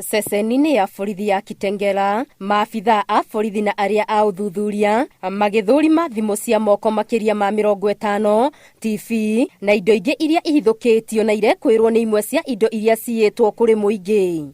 Ceceni-inĩ ya borithi ya Kitengela, maabitha a borithi na aria a uthuthuria magithũrima thimũ cia moko makĩria ma 50, TV na indo ingĩ iria ihithũkĩtio na irekwĩrwo nĩ imwe cia indo iria ciyĩtwo kũrĩ mũingĩ.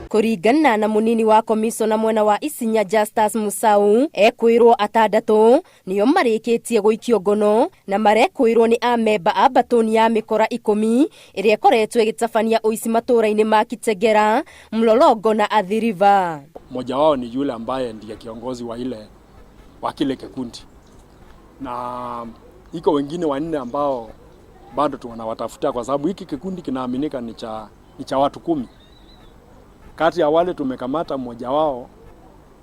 Kũringana na munini wa komishona mwena wa Isinya Justus Musau, ekwĩrwo 6 nĩo marĩkĩtie gũikio ngono na marekwĩrwo nĩ a memba a batoni ya mĩkora 10 ĩrĩa ĩkoretwo ĩgĩtabania ũici matũra-inĩ ma Kitengela, Mlolongo na Athi River. Mmoja wao ni yule ambaye ndiye kiongozi wa kile kikundi, na iko wengine 4 ambao bado tunawatafuta kwa sababu hiki kikundi kinaaminika ni cha watu 10. Kati ya wale tumekamata mmoja wao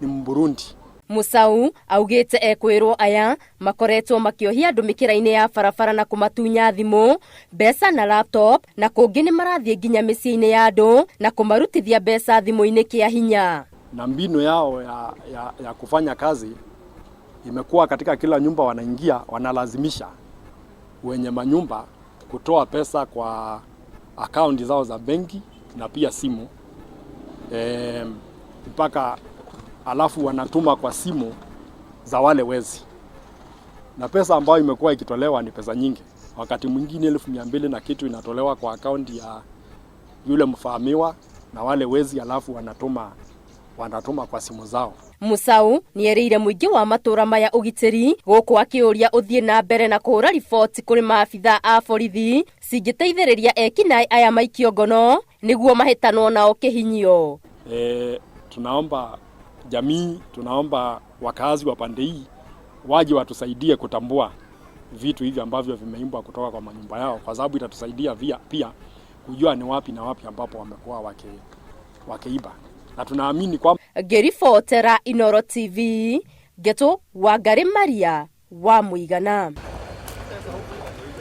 ni Mburundi. Musau augĩte ekwĩrwo aya makoretwo makĩohia andũ mĩkĩra-inĩ ya barabara na kũmatunya thimũ, mbeca na laptop, na kũngĩ nĩ marathiĩ nginya mĩciĩ-inĩ ya andũ na kũmarutithia mbeca thimũ-inĩ kĩa hinya. Na mbinu yao ya kufanya kazi imekuwa katika kila nyumba wanaingia, wanalazimisha wenye manyumba kutoa pesa kwa akaunti zao za benki na pia simu. Mpaka alafu wanatuma kwa simu za wale wezi, na pesa ambayo imekuwa ikitolewa ni pesa nyingi. Wakati mwingine 200,000 na kitu inatolewa kwa akaunti ya yule mfahamiwa na wale wezi, alafu wanatuma kwa simu zao. Musau nĩerĩire mũingĩ wa matũra maya ũgitĩri, gũkũ akĩũria ũthiĩ na mbere na kũhũra riboti kũrĩ maabitha a borithi cingĩteithĩrĩria ekinaĩ aya maikio ngono nĩguo mahĩtanwo nao kĩhinyio. Tunaomba jamii, tunaomba wakazi wa pande hii waje watusaidie kutambua vitu hivi ambavyo vimeimbwa kutoka kwa manyumba yao, kwa sababu itatusaidia pia kujua ni wapi na wapi ambapo wamekuwa wakiiba. Na tunaamini kwamba Ngĩribotera Inooro TV, Ngeto Wangari Maria wa Mũigana.